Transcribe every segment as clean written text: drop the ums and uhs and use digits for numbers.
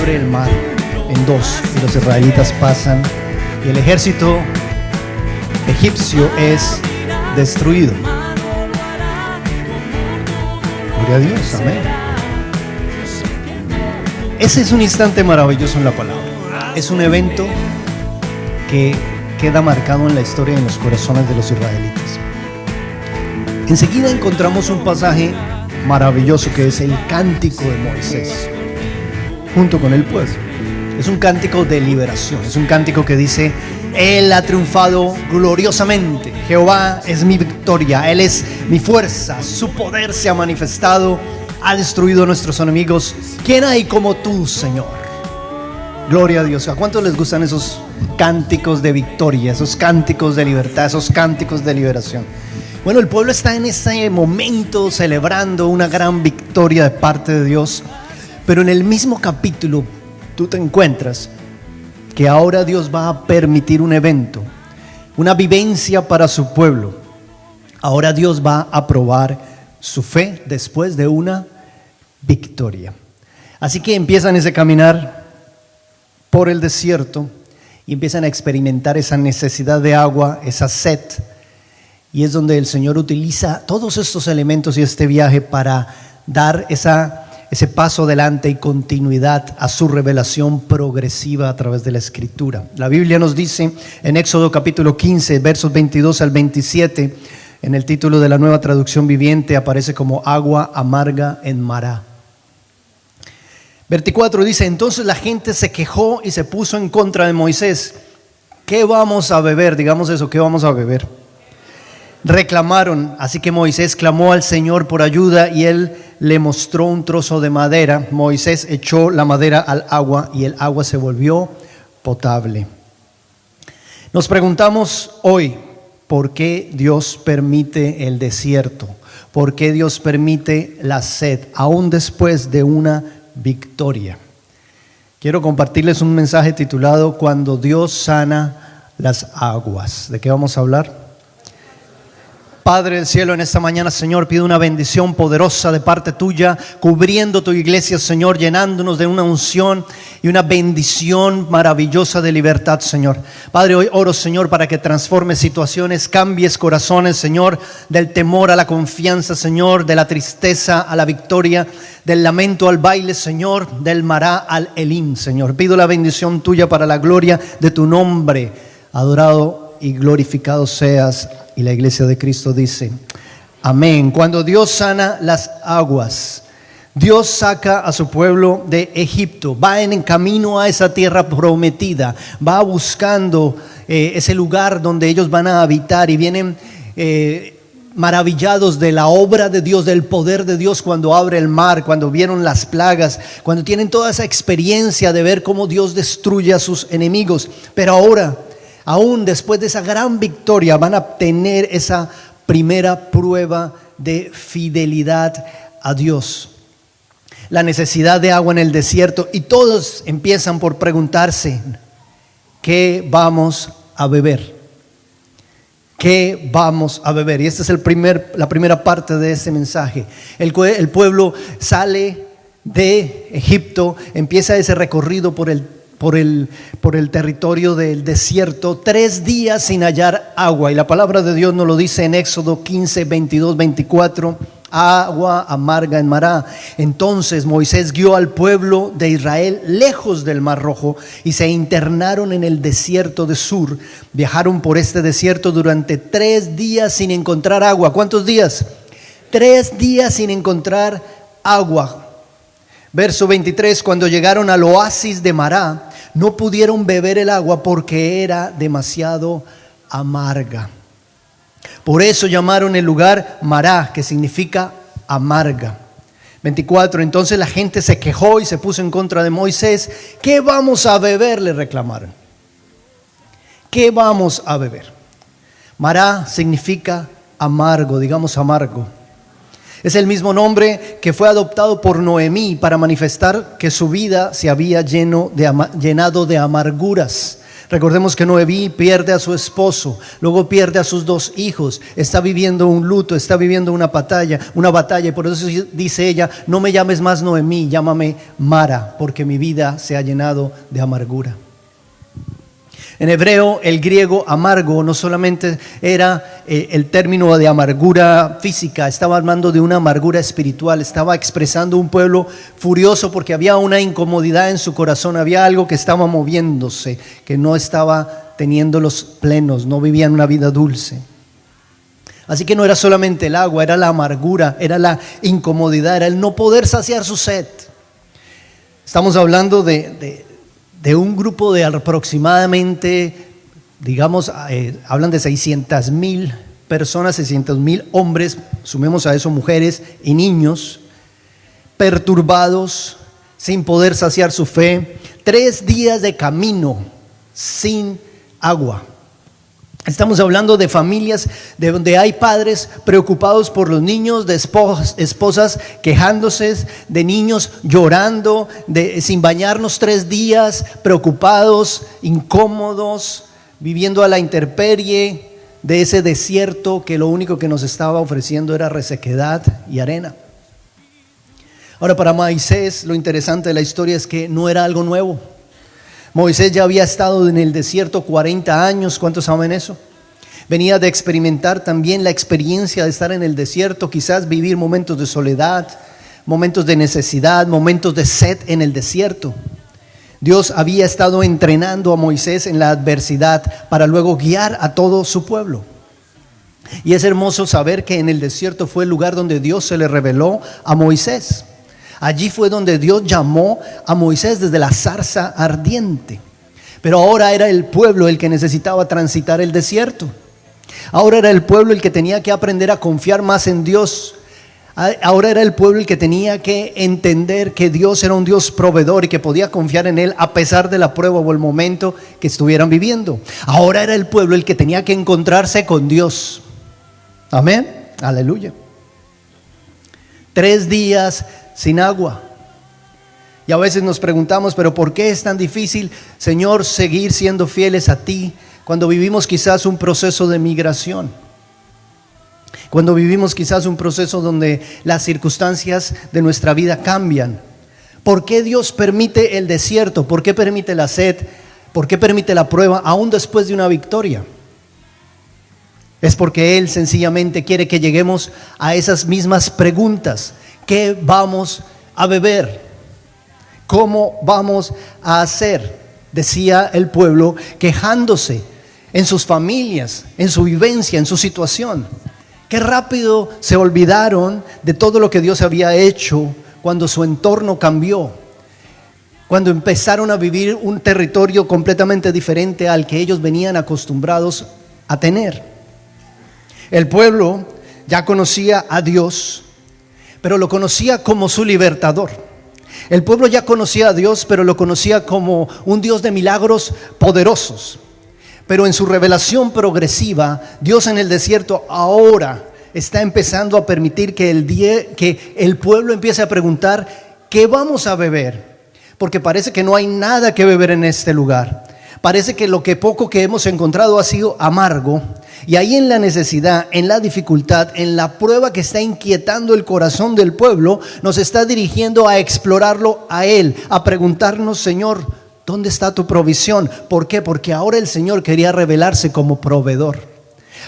abre el mar en dos y los israelitas pasan y el ejército egipcio es destruido. Gloria a Dios, amén. Ese es un instante maravilloso en la palabra. Es un evento que queda marcado en la historia y en los corazones de los israelitas. Enseguida encontramos un pasaje maravilloso que es el cántico de Moisés junto con el pueblo. Es un cántico de liberación, es un cántico que dice: Él ha triunfado gloriosamente, Jehová es mi victoria, Él es mi fuerza, su poder se ha manifestado, ha destruido a nuestros enemigos. ¿Quién hay como tú, Señor? Gloria a Dios. ¿A cuántos les gustan esos cánticos de victoria, esos cánticos de libertad, esos cánticos de liberación? Bueno, el pueblo está en ese momento celebrando una gran victoria de parte de Dios, pero en el mismo capítulo tú te encuentras que ahora Dios va a permitir un evento, una vivencia para su pueblo. Ahora Dios va a probar su fe después de una victoria. Así que empiezan ese caminar por el desierto y empiezan a experimentar esa necesidad de agua, esa sed. Y es donde el Señor utiliza todos estos elementos y este viaje para dar ese paso adelante y continuidad a su revelación progresiva a través de la Escritura. La Biblia nos dice en Éxodo capítulo 15, versos 22 al 27, en el título de la Nueva Traducción Viviente aparece como agua amarga en Mará. 24 dice: entonces la gente se quejó y se puso en contra de Moisés. ¿Qué vamos a beber? Digamos eso, ¿qué vamos a beber? Reclamaron, así que Moisés clamó al Señor por ayuda y él le mostró un trozo de madera. Moisés echó la madera al agua y el agua se volvió potable. Nos preguntamos hoy, ¿por qué Dios permite el desierto? ¿Por qué Dios permite la sed aún después de una victoria? Quiero compartirles un mensaje titulado Cuando Dios sana las aguas. ¿De qué vamos a hablar? Padre del cielo, en esta mañana, Señor, pido una bendición poderosa de parte tuya, cubriendo tu iglesia, Señor, llenándonos de una unción y una bendición maravillosa de libertad, Señor. Padre, hoy oro, Señor, para que transformes situaciones, cambies corazones, Señor, del temor a la confianza, Señor, de la tristeza a la victoria, del lamento al baile, Señor, del Mará al Elim, Señor. Pido la bendición tuya para la gloria de tu nombre, adorado y glorificado seas. Y la iglesia de Cristo dice: amén. Cuando Dios sana las aguas, Dios saca a su pueblo de Egipto, va en camino a esa tierra prometida, va buscando ese lugar donde ellos van a habitar y vienen maravillados de la obra de Dios, del poder de Dios cuando abre el mar, cuando vieron las plagas, cuando tienen toda esa experiencia de ver cómo Dios destruye a sus enemigos. Pero ahora, aún después de esa gran victoria, van a tener esa primera prueba de fidelidad a Dios. La necesidad de agua en el desierto, y todos empiezan por preguntarse: ¿qué vamos a beber? ¿Qué vamos a beber? Y esta es la primera parte de este mensaje. El pueblo sale de Egipto, empieza ese recorrido por el territorio del desierto, 3 días sin hallar agua. Y la palabra de Dios nos lo dice en Éxodo 15, 22, 24. Agua amarga en Mará. Entonces Moisés guió al pueblo de Israel lejos del Mar Rojo y se internaron en el desierto de Sur. Viajaron por este desierto durante 3 días sin encontrar agua. ¿Cuántos días? 3 días sin encontrar agua. Verso 23, cuando llegaron al oasis de Mará, no pudieron beber el agua porque era demasiado amarga. Por eso llamaron el lugar Mará, que significa amarga. 24, entonces la gente se quejó y se puso en contra de Moisés. ¿Qué vamos a beber?, le reclamaron. ¿Qué vamos a beber? Mará significa amargo, digamos amargo. Es el mismo nombre que fue adoptado por Noemí para manifestar que su vida se había llenado de amarguras. Recordemos que Noemí pierde a su esposo, luego pierde a sus 2 hijos, está viviendo un luto, está viviendo una batalla, y por eso dice ella: no me llames más Noemí, llámame Mara, porque mi vida se ha llenado de amargura. En hebreo, el griego amargo no solamente era el término de amargura física, estaba hablando de una amargura espiritual, estaba expresando un pueblo furioso porque había una incomodidad en su corazón, había algo que estaba moviéndose, que no estaba teniendo los plenos, no vivían una vida dulce. Así que no era solamente el agua, era la amargura, era la incomodidad, era el no poder saciar su sed. Estamos hablando de un grupo de aproximadamente, digamos, hablan de 600,000 personas, 600,000 hombres, sumemos a eso mujeres y niños, perturbados, sin poder saciar su fe, 3 días de camino sin agua. Estamos hablando de familias de donde hay padres preocupados por los niños, de esposas quejándose, de niños llorando, sin bañarnos 3 días, preocupados, incómodos, viviendo a la intemperie de ese desierto que lo único que nos estaba ofreciendo era resequedad y arena. Ahora, para Moisés, lo interesante de la historia es que no era algo nuevo. Moisés ya había estado en el desierto 40 años, ¿cuántos saben eso? Venía de experimentar también la experiencia de estar en el desierto, quizás vivir momentos de soledad, momentos de necesidad, momentos de sed en el desierto. Dios había estado entrenando a Moisés en la adversidad para luego guiar a todo su pueblo. Y es hermoso saber que en el desierto fue el lugar donde Dios se le reveló a Moisés. Allí fue donde Dios llamó a Moisés desde la zarza ardiente. Pero ahora era el pueblo el que necesitaba transitar el desierto. Ahora era el pueblo el que tenía que aprender a confiar más en Dios. Ahora era el pueblo el que tenía que entender que Dios era un Dios proveedor y que podía confiar en Él a pesar de la prueba o el momento que estuvieran viviendo. Ahora era el pueblo el que tenía que encontrarse con Dios. Amén. Aleluya. 3 días sin agua. Y a veces nos preguntamos, pero ¿por qué es tan difícil, Señor, seguir siendo fieles a ti cuando vivimos quizás un proceso de migración? Cuando vivimos quizás un proceso donde las circunstancias de nuestra vida cambian. ¿Por qué Dios permite el desierto? ¿Por qué permite la sed? ¿Por qué permite la prueba aún después de una victoria? Es porque Él sencillamente quiere que lleguemos a esas mismas preguntas. ¿Qué vamos a beber? ¿Cómo vamos a hacer? Decía el pueblo quejándose en sus familias, en su vivencia, en su situación. Qué rápido se olvidaron de todo lo que Dios había hecho cuando su entorno cambió. Cuando empezaron a vivir un territorio completamente diferente al que ellos venían acostumbrados a tener. El pueblo ya conocía a Dios, pero lo conocía como su libertador. El pueblo ya conocía a Dios, pero lo conocía como un Dios de milagros poderosos. Pero en su revelación progresiva, Dios en el desierto ahora está empezando a permitir que el pueblo empiece a preguntar: ¿qué vamos a beber? Porque parece que no hay nada que beber en este lugar. Parece que lo que poco que hemos encontrado ha sido amargo. Y ahí en la necesidad, en la dificultad, en la prueba que está inquietando el corazón del pueblo, nos está dirigiendo a explorarlo a Él, a preguntarnos: Señor, ¿dónde está tu provisión? ¿Por qué? Porque ahora el Señor quería revelarse como proveedor.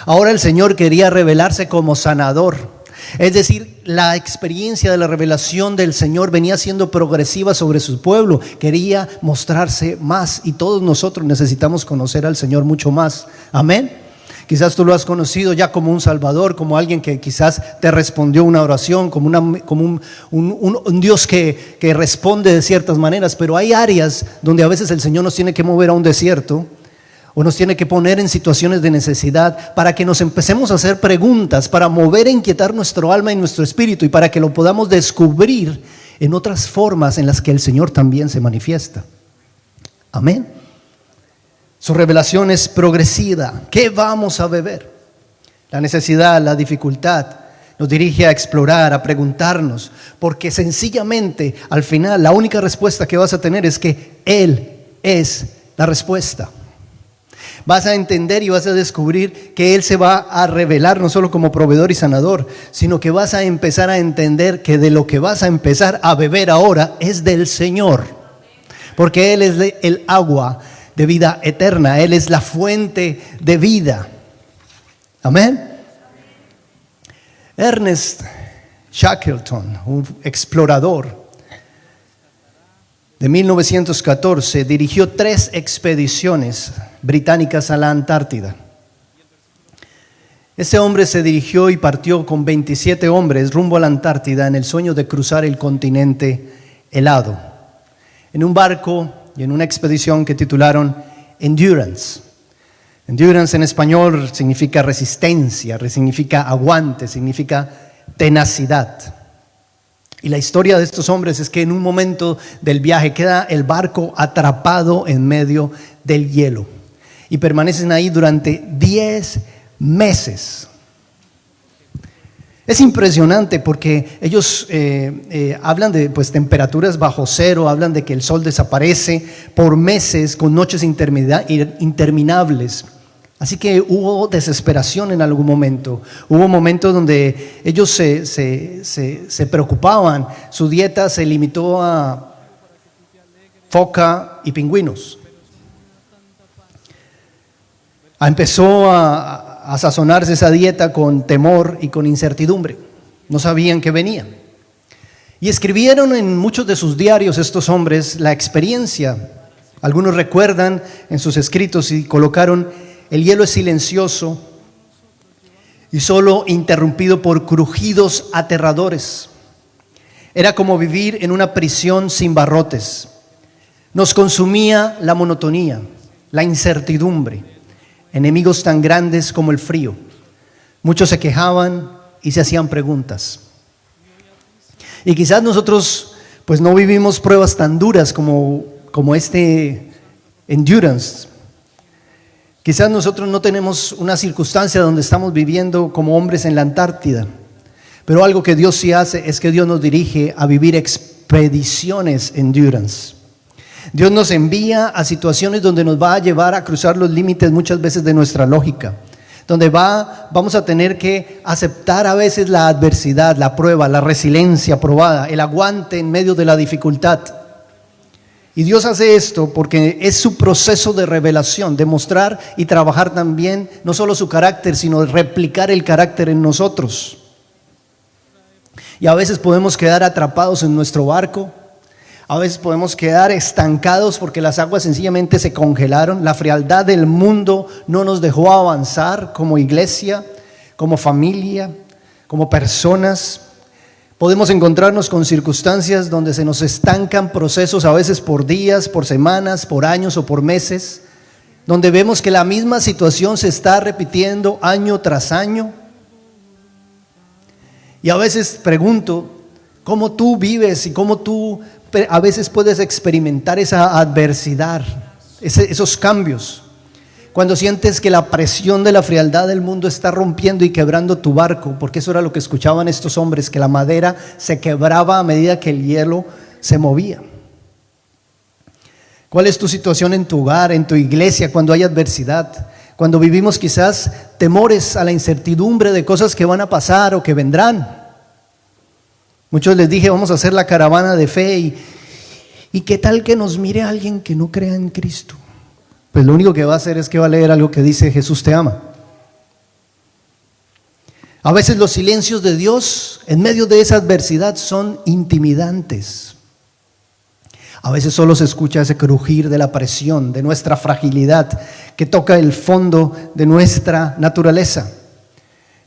Ahora el Señor quería revelarse como sanador. Es decir, la experiencia de la revelación del Señor venía siendo progresiva sobre su pueblo. Quería mostrarse más y todos nosotros necesitamos conocer al Señor mucho más. Amén. Quizás tú lo has conocido ya como un Salvador, como alguien que quizás te respondió una oración, como un Dios que responde de ciertas maneras. Pero hay áreas donde a veces el Señor nos tiene que mover a un desierto o nos tiene que poner en situaciones de necesidad para que nos empecemos a hacer preguntas, para mover e inquietar nuestro alma y nuestro espíritu y para que lo podamos descubrir en otras formas en las que el Señor también se manifiesta. Amén. Su revelación es progresiva. ¿Qué vamos a beber? La necesidad, la dificultad nos dirige a explorar, a preguntarnos, porque sencillamente al final la única respuesta que vas a tener es que Él es la respuesta. Vas a entender y vas a descubrir que Él se va a revelar no solo como proveedor y sanador, sino que vas a empezar a entender que de lo que vas a empezar a beber ahora es del Señor. Porque Él es el agua de vida eterna, Él es la fuente de vida. Amén. Ernest Shackleton, un explorador de 1914, dirigió 3 expediciones británicas a la Antártida. Ese hombre se dirigió y partió con 27 hombres rumbo a la Antártida en el sueño de cruzar el continente helado, en un barco y en una expedición que titularon Endurance. Endurance en español significa resistencia, significa aguante, significa tenacidad. Y la historia de estos hombres es que en un momento del viaje queda el barco atrapado en medio del hielo y permanecen ahí durante 10 meses. Es impresionante porque ellos hablan de temperaturas bajo cero, hablan de que el sol desaparece por meses con noches interminables. Así que hubo desesperación en algún momento. Hubo momentos donde ellos se preocupaban. Su dieta se limitó a foca y pingüinos. Empezó a sazonarse esa dieta con temor y con incertidumbre. No sabían qué venía. Y escribieron en muchos de sus diarios estos hombres la experiencia. Algunos recuerdan en sus escritos y colocaron: el hielo es silencioso y solo interrumpido por crujidos aterradores. Era como vivir en una prisión sin barrotes. Nos consumía la monotonía, la incertidumbre, enemigos tan grandes como el frío. Muchos se quejaban y se hacían preguntas. Y quizás nosotros no vivimos pruebas tan duras como este Endurance. Quizás nosotros no tenemos una circunstancia donde estamos viviendo como hombres en la Antártida, pero algo que Dios sí hace es que Dios nos dirige a vivir expediciones Endurance. Dios nos envía a situaciones donde nos va a llevar a cruzar los límites muchas veces de nuestra lógica, donde vamos a tener que aceptar a veces la adversidad, la prueba, la resiliencia probada, el aguante en medio de la dificultad. Y Dios hace esto porque es su proceso de revelación, de mostrar y trabajar también no solo su carácter, sino replicar el carácter en nosotros. Y a veces podemos quedar atrapados en nuestro barco, a veces podemos quedar estancados porque las aguas sencillamente se congelaron. La frialdad del mundo no nos dejó avanzar como iglesia, como familia, como personas. Podemos encontrarnos con circunstancias donde se nos estancan procesos, a veces por días, por semanas, por años o por meses, donde vemos que la misma situación se está repitiendo año tras año. Y a veces pregunto, ¿cómo tú vives y cómo tú a veces puedes experimentar esa adversidad, esos cambios? Cuando sientes que la presión de la frialdad del mundo está rompiendo y quebrando tu barco, porque eso era lo que escuchaban estos hombres, que la madera se quebraba a medida que el hielo se movía. ¿Cuál es tu situación en tu hogar, en tu iglesia, cuando hay adversidad? Cuando vivimos quizás temores a la incertidumbre de cosas que van a pasar o que vendrán. Muchos les dije, vamos a hacer la caravana de fe y ¿qué tal que nos mire alguien que no crea en Cristo? Pues lo único que va a hacer es que va a leer algo que dice Jesús te ama. A veces los silencios de Dios en medio de esa adversidad son intimidantes. A veces solo se escucha ese crujir de la presión, de nuestra fragilidad, que toca el fondo de nuestra naturaleza.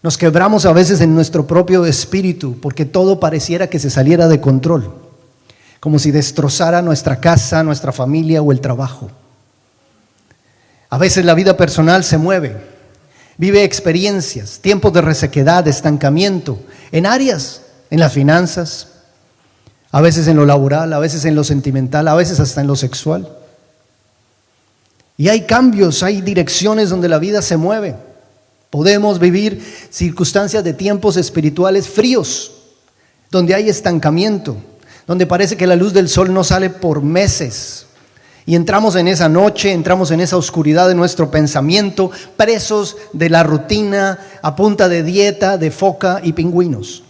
Nos quebramos a veces en nuestro propio espíritu porque todo pareciera que se saliera de control, como si destrozara nuestra casa, nuestra familia o el trabajo. A veces la vida personal se mueve, vive experiencias, tiempos de resequedad, de estancamiento, en áreas, en las finanzas, a veces en lo laboral, a veces en lo sentimental, a veces hasta en lo sexual. Y hay cambios, hay direcciones donde la vida se mueve. Podemos vivir circunstancias de tiempos espirituales fríos, donde hay estancamiento, donde parece que la luz del sol no sale por meses. Y entramos en esa noche, entramos en esa oscuridad de nuestro pensamiento, presos de la rutina, a punta de dieta, de foca y pingüinos.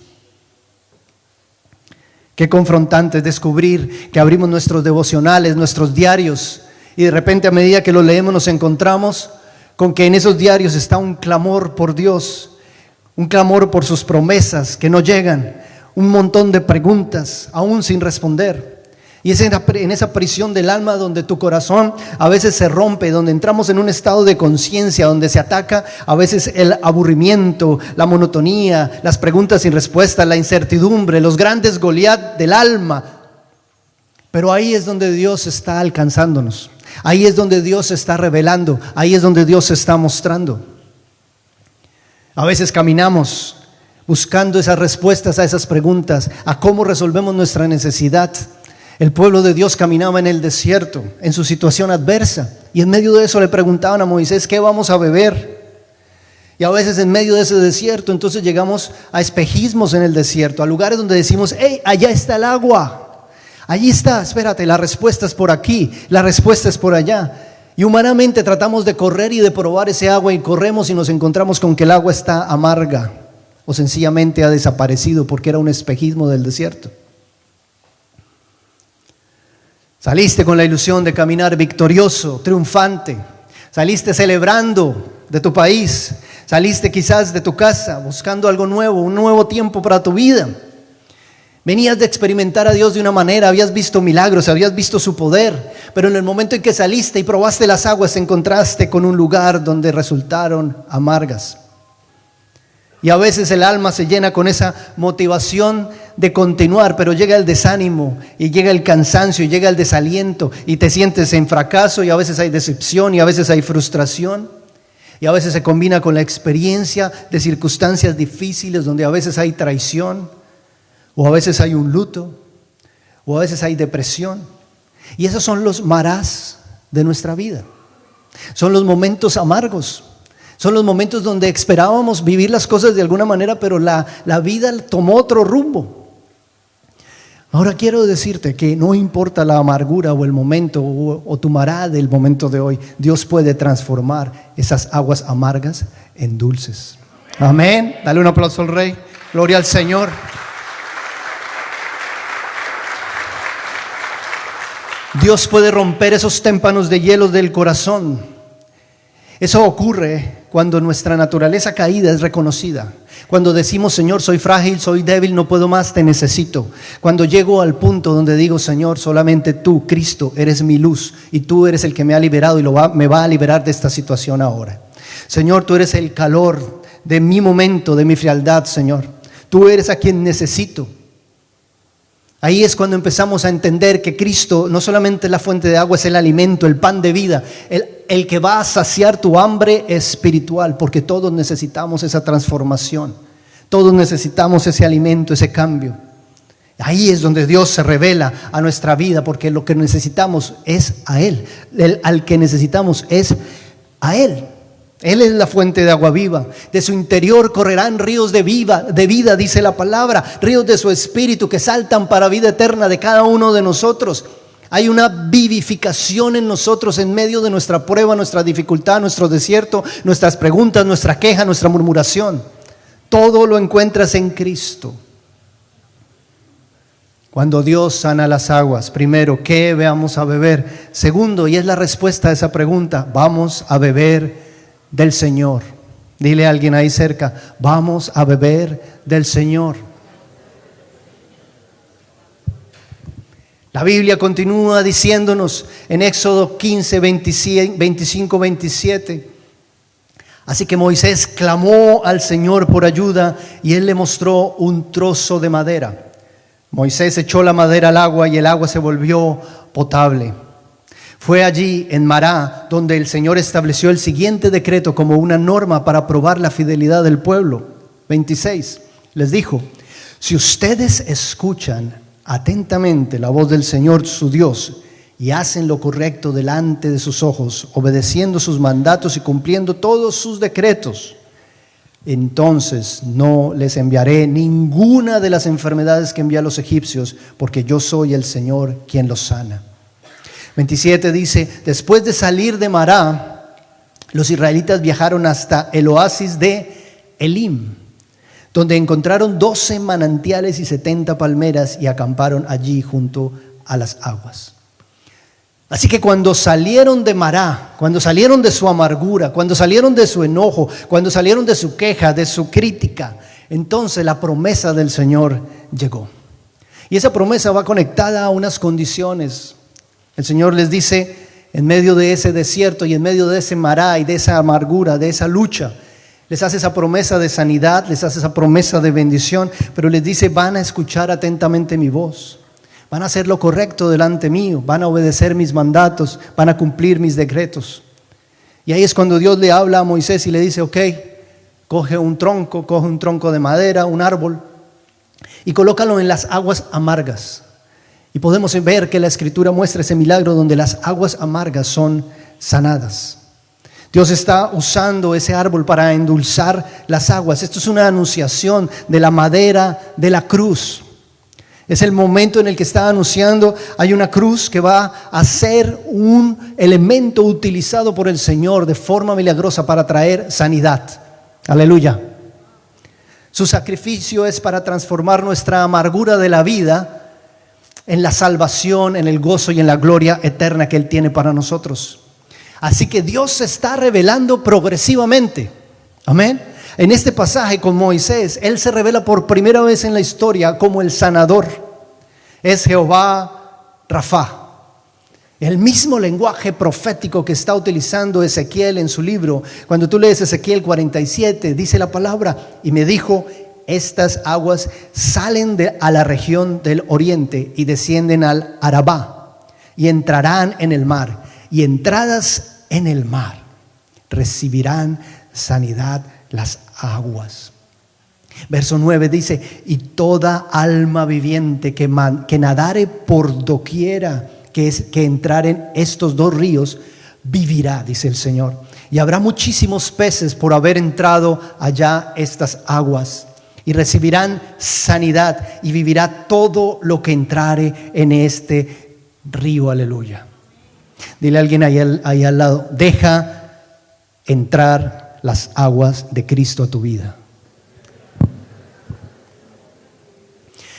Qué confrontante es descubrir que abrimos nuestros devocionales, nuestros diarios, y de repente a medida que los leemos nos encontramos con que en esos diarios está un clamor por Dios, un clamor por sus promesas que no llegan, un montón de preguntas aún sin responder. Y es en esa prisión del alma donde tu corazón a veces se rompe, donde entramos en un estado de conciencia, donde se ataca a veces el aburrimiento, la monotonía, las preguntas sin respuesta, la incertidumbre, los grandes Goliat del alma. Pero ahí es donde Dios está alcanzándonos, ahí es donde Dios se está revelando, ahí es donde Dios se está mostrando. A veces caminamos buscando esas respuestas a esas preguntas, a cómo resolvemos nuestra necesidad. El pueblo de Dios caminaba en el desierto, en su situación adversa, y en medio de eso le preguntaban a Moisés, ¿qué vamos a beber? Y a veces en medio de ese desierto, entonces llegamos a espejismos en el desierto, a lugares donde decimos, ¡hey, allá está el agua! Allí está, espérate, la respuesta es por aquí, la respuesta es por allá. Y humanamente tratamos de correr y de probar ese agua, y corremos y nos encontramos con que el agua está amarga, o sencillamente ha desaparecido porque era un espejismo del desierto. Saliste con la ilusión de caminar victorioso, triunfante. Saliste celebrando de tu país. Saliste quizás de tu casa buscando algo nuevo, un nuevo tiempo para tu vida. Venías de experimentar a Dios de una manera, habías visto milagros, habías visto su poder. Pero en el momento en que saliste y probaste las aguas, te encontraste con un lugar donde resultaron amargas. Y a veces el alma se llena con esa motivación de continuar, pero llega el desánimo y llega el cansancio y llega el desaliento y te sientes en fracaso, y a veces hay decepción y a veces hay frustración, y a veces se combina con la experiencia de circunstancias difíciles donde a veces hay traición, o a veces hay un luto, o a veces hay depresión. Y esos son los marás de nuestra vida, son los momentos amargos. Son los momentos donde esperábamos vivir las cosas de alguna manera, pero la vida tomó otro rumbo. Ahora quiero decirte que no importa la amargura o el momento o tu mará del momento de hoy, Dios puede transformar esas aguas amargas en dulces. Amén. Dale un aplauso al Rey. Gloria al Señor. Dios puede romper esos témpanos de hielo del corazón. Eso ocurre cuando nuestra naturaleza caída es reconocida. Cuando decimos, Señor, soy frágil, soy débil, no puedo más, te necesito. Cuando llego al punto donde digo, Señor, solamente tú, Cristo, eres mi luz, y tú eres el que me ha liberado y me va a liberar de esta situación ahora. Señor, tú eres el calor de mi momento, de mi frialdad, Señor. Tú eres a quien necesito. Ahí es cuando empezamos a entender que Cristo no solamente es la fuente de agua, es el alimento, el pan de vida, el que va a saciar tu hambre espiritual, porque todos necesitamos esa transformación, todos necesitamos ese alimento, ese cambio. Ahí es donde Dios se revela a nuestra vida, porque lo que necesitamos es a Él, al que necesitamos es a Él. Él es la fuente de agua viva. De su interior correrán ríos de vida, dice la palabra, ríos de su espíritu que saltan para vida eterna de cada uno de nosotros. Hay una vivificación en nosotros en medio de nuestra prueba, nuestra dificultad, nuestro desierto, nuestras preguntas, nuestra queja, nuestra murmuración. Todo lo encuentras en Cristo. Cuando Dios sana las aguas, primero, ¿qué vamos a beber? Segundo, y es la respuesta a esa pregunta, vamos a beber del Señor. Dile a alguien ahí cerca, vamos a beber del Señor. La Biblia continúa diciéndonos en Éxodo 15, 25, 27. Así que Moisés clamó al Señor por ayuda y Él le mostró un trozo de madera. Moisés echó la madera al agua y el agua se volvió potable. Fue allí en Mará donde el Señor estableció el siguiente decreto como una norma para probar la fidelidad del pueblo. 26. Les dijo, si ustedes escuchan atentamente la voz del Señor su Dios y hacen lo correcto delante de sus ojos, obedeciendo sus mandatos y cumpliendo todos sus decretos, entonces no les enviaré ninguna de las enfermedades que envié a los egipcios, porque yo soy el Señor quien los sana. 27 dice, después de salir de Mará, los israelitas viajaron hasta el oasis de Elim, donde encontraron 12 manantiales y 70 palmeras y acamparon allí junto a las aguas. Así que cuando salieron de Mará, cuando salieron de su amargura, cuando salieron de su enojo, cuando salieron de su queja, de su crítica, entonces la promesa del Señor llegó. Y esa promesa va conectada a unas condiciones. El Señor les dice, en medio de ese desierto y en medio de ese Mará y de esa amargura, de esa lucha, les hace esa promesa de sanidad, les hace esa promesa de bendición, pero les dice, van a escuchar atentamente mi voz. Van a hacer lo correcto delante mío, van a obedecer mis mandatos, van a cumplir mis decretos. Y ahí es cuando Dios le habla a Moisés y le dice, ok, coge un tronco de madera, un árbol, y colócalo en las aguas amargas. Y podemos ver que la Escritura muestra ese milagro donde las aguas amargas son sanadas. Dios está usando ese árbol para endulzar las aguas. Esto es una anunciación de la madera de la cruz. Es el momento en el que está anunciando, hay una cruz que va a ser un elemento utilizado por el Señor de forma milagrosa para traer sanidad. Aleluya. Su sacrificio es para transformar nuestra amargura de la vida en la salvación, en el gozo y en la gloria eterna que Él tiene para nosotros. Así que Dios se está revelando progresivamente. Amén. En este pasaje con Moisés, Él se revela por primera vez en la historia como el sanador. Es Jehová Rafa. El mismo lenguaje profético que está utilizando Ezequiel en su libro. Cuando tú lees Ezequiel 47, dice la palabra, y me dijo, estas aguas salen a la región del oriente y descienden al Arabá y entrarán en el mar. Y entradas en el mar recibirán sanidad las aguas. Verso 9 dice, y toda alma viviente que nadare por doquiera que entrar en estos dos ríos, vivirá, dice el Señor. Y habrá muchísimos peces por haber entrado allá estas aguas. Y recibirán sanidad y vivirá todo lo que entrare en este río. Aleluya. Dile a alguien ahí al lado, deja entrar las aguas de Cristo a tu vida.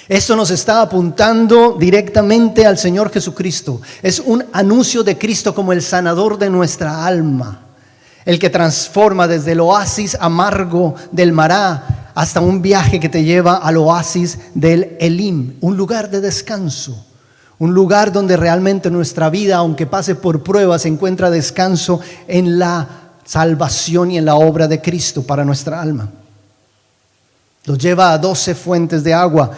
Esto nos está apuntando directamente al Señor Jesucristo. Es un anuncio de Cristo como el sanador de nuestra alma, el que transforma desde el oasis amargo del Mará hasta un viaje que te lleva al oasis del Elim, un lugar de descanso, un lugar donde realmente nuestra vida, aunque pase por pruebas, encuentra descanso en la salvación y en la obra de Cristo para nuestra alma. Los lleva a 12 fuentes de agua,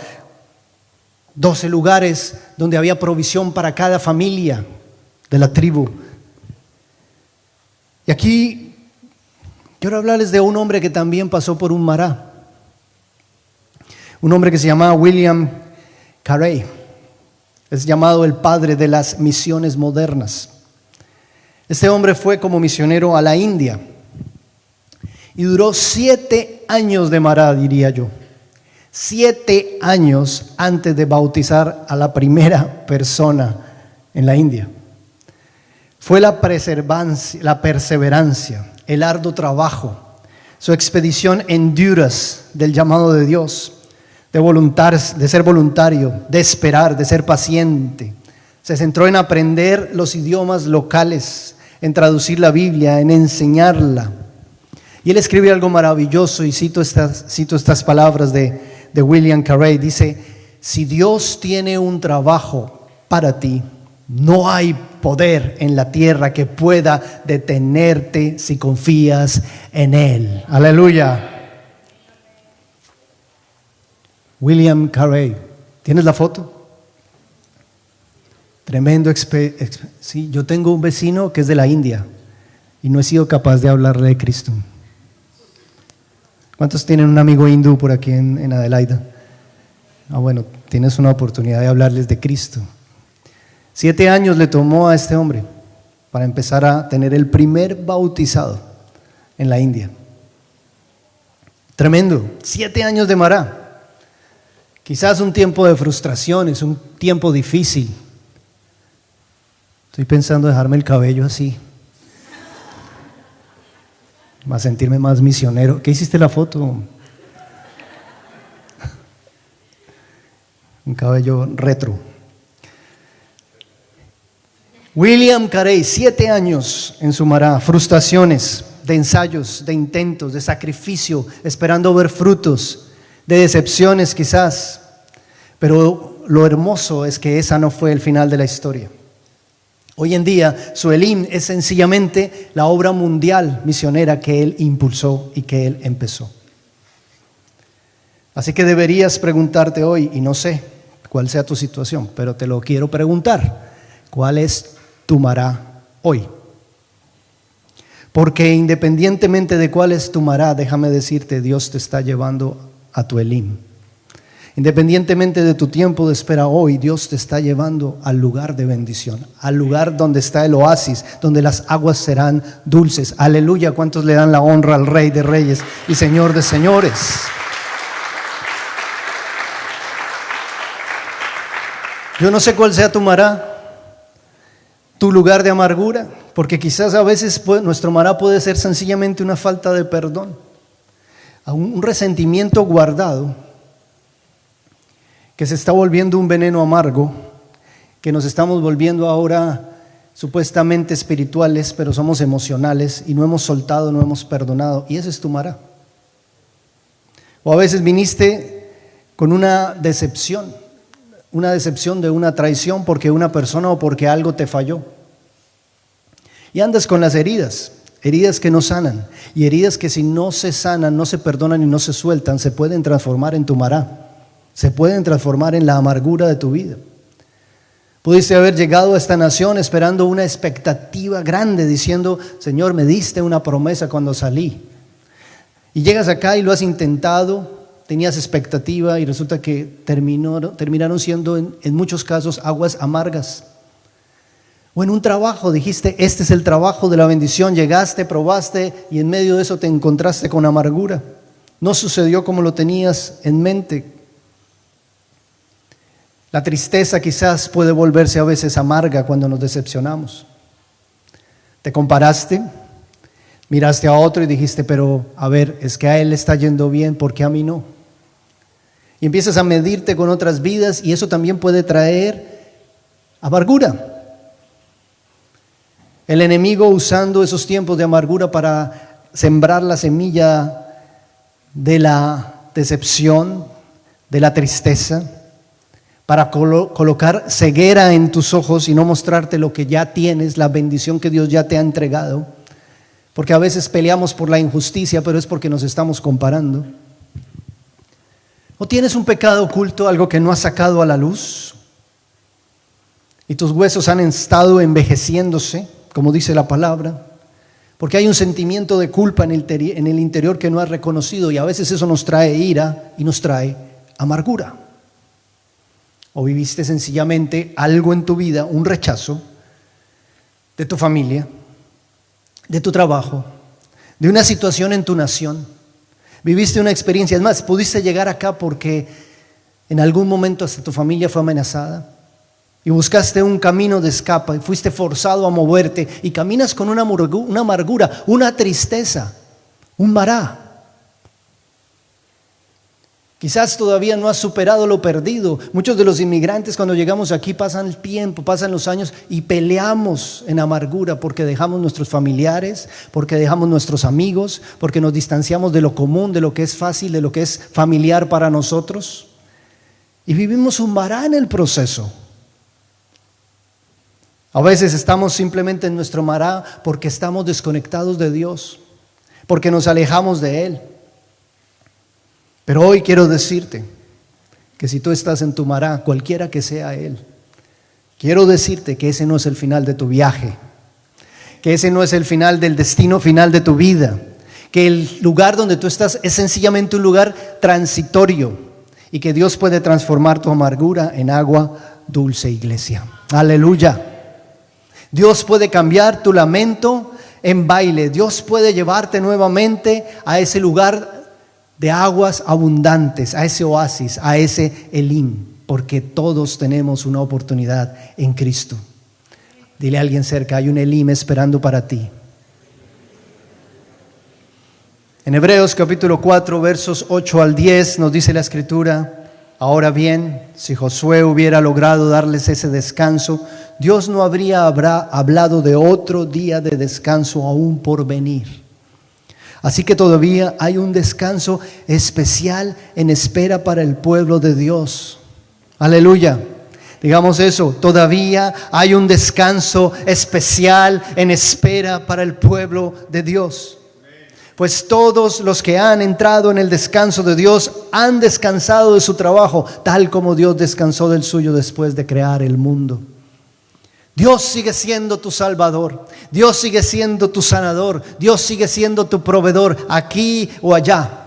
12 lugares donde había provisión para cada familia de la tribu. Y aquí quiero hablarles de un hombre que también pasó por un Mará. Un hombre que se llamaba William Carey. Es llamado el padre de las misiones modernas. Este hombre fue como misionero a la India y duró 7 años de Mará, diría yo. 7 años antes de bautizar a la primera persona en la India. Fue la perseverancia, el arduo trabajo, su expedición en Honduras del llamado de Dios, de ser voluntario, de esperar, de ser paciente. Se centró en aprender los idiomas locales, en traducir la Biblia, en enseñarla. Y él escribe algo maravilloso y cito estas palabras de William Carey. Dice, si Dios tiene un trabajo para ti, no hay poder en la tierra que pueda detenerte si confías en Él. Aleluya. William Carey, ¿tienes la foto? Tremendo. Sí, yo tengo un vecino que es de la India y no he sido capaz de hablarle de Cristo. ¿Cuántos tienen un amigo hindú por aquí en Adelaida? Bueno, tienes una oportunidad de hablarles de Cristo. 7 años le tomó a este hombre para empezar a tener el primer bautizado en la India. Tremendo. 7 años de Mará. Quizás un tiempo de frustraciones, un tiempo difícil. Estoy pensando dejarme el cabello así. Va a sentirme más misionero. ¿Qué hiciste la foto? Un cabello retro. William Carey, 7 años en Sumará, frustraciones, de ensayos, de intentos, de sacrificio, esperando ver frutos, de decepciones quizás. Pero lo hermoso es que esa no fue el final de la historia. Hoy en día, su Elim es sencillamente la obra mundial misionera que él impulsó y que él empezó. Así que deberías preguntarte hoy, y no sé cuál sea tu situación, pero te lo quiero preguntar, ¿cuál es tu Mará hoy? Porque independientemente de cuál es tu Mará, déjame decirte, Dios te está llevando a tu Elim. Independientemente de tu tiempo de espera hoy, Dios te está llevando al lugar de bendición, al lugar donde está el oasis, donde las aguas serán dulces. Aleluya, ¿cuántos le dan la honra al Rey de Reyes y Señor de Señores? Yo no sé cuál sea tu Mará, tu lugar de amargura, porque quizás a veces nuestro Mará puede ser sencillamente una falta de perdón, un resentimiento guardado que se está volviendo un veneno amargo, que nos estamos volviendo ahora supuestamente espirituales, pero somos emocionales y no hemos soltado, no hemos perdonado, y ese es tu Mará. O a veces viniste con una decepción de una traición porque una persona o porque algo te falló. Y andas con las heridas que no sanan, y heridas que si no se sanan, no se perdonan y no se sueltan, se pueden transformar en tu Mará. Se pueden transformar en la amargura de tu vida. Pudiste haber llegado a esta nación esperando una expectativa grande, diciendo, Señor, me diste una promesa cuando salí. Y llegas acá y lo has intentado, tenías expectativa y resulta que terminaron siendo en muchos casos aguas amargas. O en un trabajo dijiste, este es el trabajo de la bendición, llegaste, probaste y en medio de eso te encontraste con amargura. No sucedió como lo tenías en mente. La tristeza quizás puede volverse a veces amarga cuando nos decepcionamos. Te comparaste, miraste a otro y dijiste, pero a ver, es que a él le está yendo bien, ¿por qué a mí no? Y empiezas a medirte con otras vidas y eso también puede traer amargura. El enemigo usando esos tiempos de amargura para sembrar la semilla de la decepción, de la tristeza, para colocar ceguera en tus ojos y no mostrarte lo que ya tienes, la bendición que Dios ya te ha entregado. Porque a veces peleamos por la injusticia, pero es porque nos estamos comparando. ¿O tienes un pecado oculto, algo que no has sacado a la luz? Y tus huesos han estado envejeciéndose, como dice la palabra, porque hay un sentimiento de culpa en el interior que no has reconocido, y a veces eso nos trae ira y nos trae amargura. O viviste sencillamente algo en tu vida, un rechazo de tu familia, de tu trabajo, de una situación en tu nación. Viviste una experiencia, es más, pudiste llegar acá porque en algún momento hasta tu familia fue amenazada y buscaste un camino de escape y fuiste forzado a moverte y caminas con una amargura, una tristeza, un mará. Quizás todavía no has superado lo perdido. Muchos de los inmigrantes cuando llegamos aquí pasan el tiempo, pasan los años y peleamos en amargura porque dejamos nuestros familiares, porque dejamos nuestros amigos, porque nos distanciamos de lo común, de lo que es fácil, de lo que es familiar para nosotros. Y vivimos un mará en el proceso. A veces estamos simplemente en nuestro mará porque estamos desconectados de Dios, porque nos alejamos de Él. Pero hoy quiero decirte que si tú estás en tu mará, cualquiera que sea él, quiero decirte que ese no es el final de tu viaje, que ese no es el final del destino final de tu vida, que el lugar donde tú estás es sencillamente un lugar transitorio y que Dios puede transformar tu amargura en agua dulce, iglesia. Aleluya. Dios puede cambiar tu lamento en baile. Dios puede llevarte nuevamente a ese lugar de aguas abundantes, a ese oasis, a ese Elim, porque todos tenemos una oportunidad en Cristo. Dile a alguien cerca, hay un Elim esperando para ti. En Hebreos capítulo 4, versos 8 al 10 nos dice la Escritura: ahora bien, si Josué hubiera logrado darles ese descanso, Dios no habría hablado de otro día de descanso aún por venir. Así que todavía hay un descanso especial en espera para el pueblo de Dios. Aleluya. Digamos eso, todavía hay un descanso especial en espera para el pueblo de Dios. Pues todos los que han entrado en el descanso de Dios han descansado de su trabajo, tal como Dios descansó del suyo después de crear el mundo. Dios sigue siendo tu Salvador, Dios sigue siendo tu sanador, Dios sigue siendo tu proveedor aquí o allá.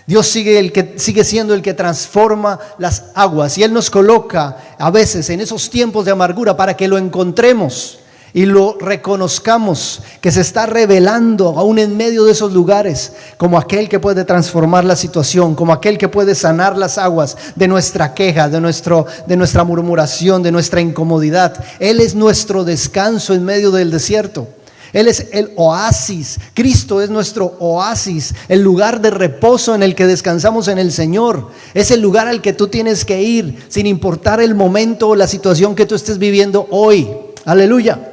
Dios sigue siendo el que transforma las aguas, y Él nos coloca a veces en esos tiempos de amargura para que lo encontremos y lo reconozcamos, que se está revelando aún en medio de esos lugares como aquel que puede transformar la situación, como aquel que puede sanar las aguas de nuestra queja, de nuestra murmuración, de nuestra incomodidad. Él es nuestro descanso en medio del desierto. Él es el oasis. Cristo es nuestro oasis, el lugar de reposo en el que descansamos en el Señor. Es el lugar al que tú tienes que ir sin importar el momento o la situación que tú estés viviendo hoy. Aleluya.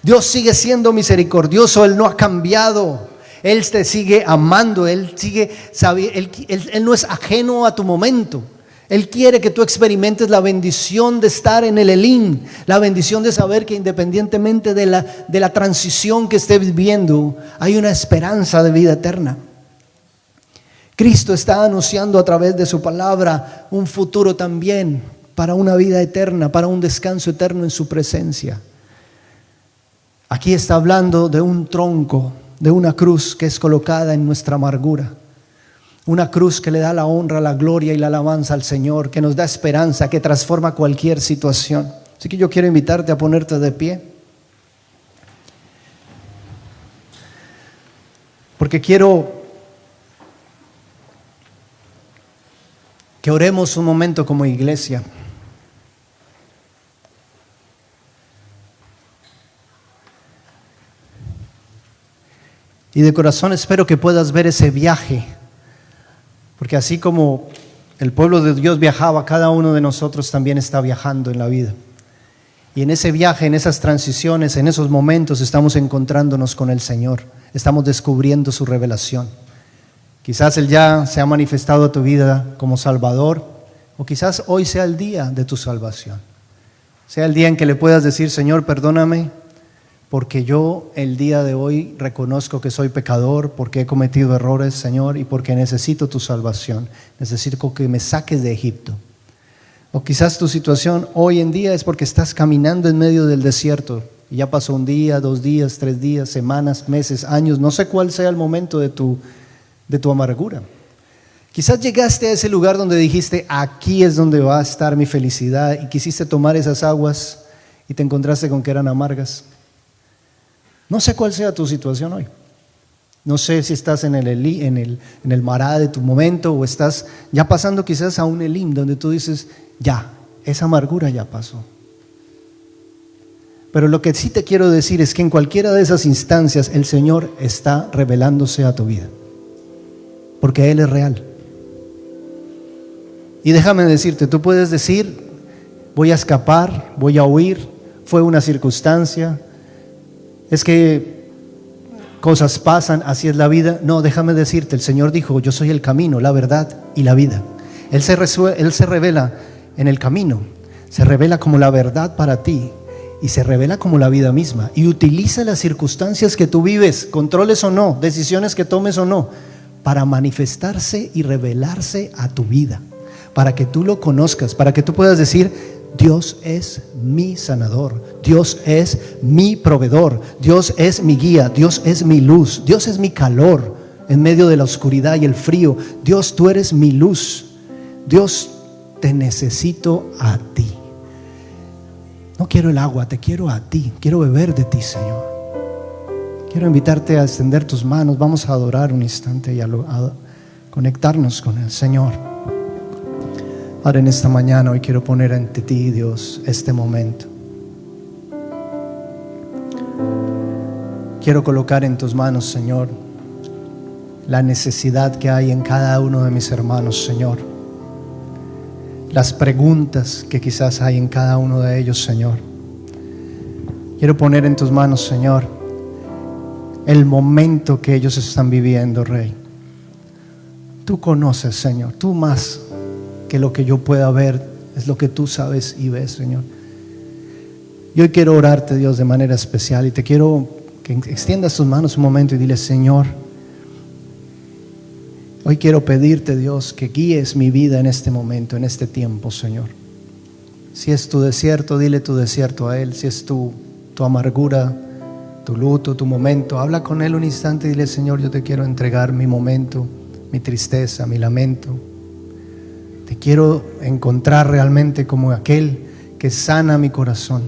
Dios sigue siendo misericordioso, Él no ha cambiado, Él te sigue amando, Él no es ajeno a tu momento. Él quiere que tú experimentes la bendición de estar en el Elim, la bendición de saber que independientemente de la transición que estés viviendo, hay una esperanza de vida eterna. Cristo está anunciando a través de su palabra un futuro también para una vida eterna, para un descanso eterno en su presencia. Aquí está hablando de un tronco, de una cruz que es colocada en nuestra amargura. Una cruz que le da la honra, la gloria y la alabanza al Señor, que nos da esperanza, que transforma cualquier situación. Así que yo quiero invitarte a ponerte de pie, porque quiero que oremos un momento como iglesia. Y de corazón espero que puedas ver ese viaje, porque así como el pueblo de Dios viajaba, cada uno de nosotros también está viajando en la vida. Y en ese viaje, en esas transiciones, en esos momentos estamos encontrándonos con el Señor, estamos descubriendo su revelación. Quizás Él ya se ha manifestado a tu vida como Salvador, o quizás hoy sea el día de tu salvación. Sea el día en que le puedas decir: Señor, perdóname, porque yo el día de hoy reconozco que soy pecador, porque he cometido errores, Señor, y porque necesito tu salvación. Necesito que me saques de Egipto. O quizás tu situación hoy en día es porque estás caminando en medio del desierto y ya pasó un día, 2 días, 3 días, semanas, meses, años. No sé cuál sea el momento de tu amargura. Quizás llegaste a ese lugar donde dijiste: aquí es donde va a estar mi felicidad, y quisiste tomar esas aguas y te encontraste con que eran amargas. No sé cuál sea tu situación hoy. No sé si estás en el mará de tu momento, o estás ya pasando quizás a un Elim donde tú dices: ya, esa amargura ya pasó. Pero lo que sí te quiero decir es que en cualquiera de esas instancias el Señor está revelándose a tu vida, porque Él es real. Y déjame decirte, tú puedes decir: voy a escapar, voy a huir, fue una circunstancia, es que cosas pasan, así es la vida. No, déjame decirte, el Señor dijo: yo soy el camino, la verdad y la vida. Él se revela en el camino, se revela como la verdad para ti, y se revela como la vida misma, y utiliza las circunstancias que tú vives, controles o no, decisiones que tomes o no, para manifestarse y revelarse a tu vida, para que tú lo conozcas, para que tú puedas decir: Dios es mi sanador, Dios es mi proveedor, Dios es mi guía, Dios es mi luz, Dios es mi calor en medio de la oscuridad y el frío. Dios, tú eres mi luz. Dios, te necesito a ti. No quiero el agua, te quiero a ti, quiero beber de ti, Señor. Quiero invitarte a extender tus manos. Vamos a adorar un instante y a conectarnos con el Señor. Padre, en esta mañana hoy quiero poner ante ti, Dios, este momento. quiero colocar en tus manos, Señor, la necesidad que hay en cada uno de mis hermanos, Señor. Las preguntas que quizás hay en cada uno de ellos, Señor. Quiero poner en tus manos, Señor, el momento que ellos están viviendo, Rey. Tú conoces, Señor, tú más que lo que yo pueda ver, es lo que tú sabes y ves, Señor. Y hoy quiero orarte, Dios, de manera especial, y te quiero que extiendas tus manos un momento y dile: Señor, hoy quiero pedirte, Dios, que guíes mi vida en este momento, en este tiempo, Señor. Si es tu desierto, dile tu desierto a Él. Si es tu amargura, tu luto, tu momento, habla con Él un instante y dile: Señor, yo te quiero entregar mi momento, mi tristeza, mi lamento. Te quiero encontrar realmente como aquel que sana mi corazón.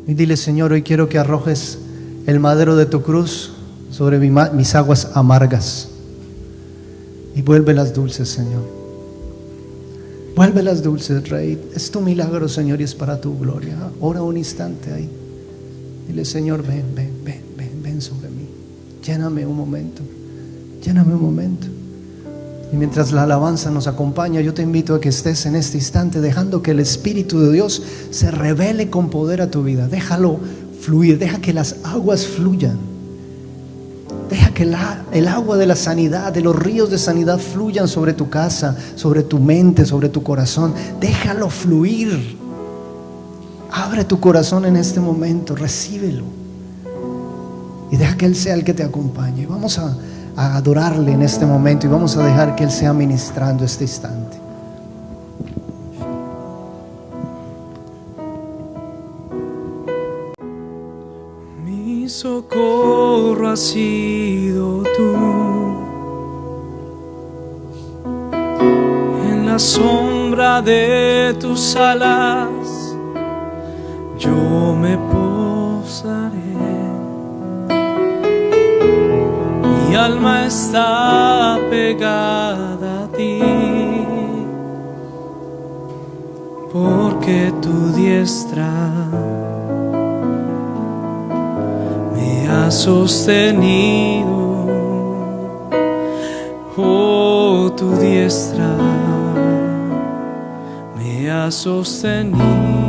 Y dile: Señor, hoy quiero que arrojes el madero de tu cruz sobre mis aguas amargas y vuélvelas dulces, Señor. Vuélvelas dulces, Rey. Es tu milagro, Señor, y es para tu gloria. Ora un instante ahí. Dile: Señor, ven sobre mí. Lléname un momento. Lléname un momento. Y mientras la alabanza nos acompaña, yo te invito a que estés en este instante dejando que el Espíritu de Dios se revele con poder a tu vida. Déjalo fluir, deja que las aguas fluyan. Deja que el agua de la sanidad, de los ríos de sanidad fluyan sobre tu casa, sobre tu mente, sobre tu corazón. Déjalo fluir. Abre tu corazón en este momento, recíbelo. Y deja que Él sea el que te acompañe. Vamos a adorarle en este momento y vamos a dejar que Él sea ministrando este instante. Mi socorro has sido tú, en la sombra de tus alas yo me posaré. Mi alma está pegada a ti, porque tu diestra me ha sostenido. Oh, tu diestra me ha sostenido.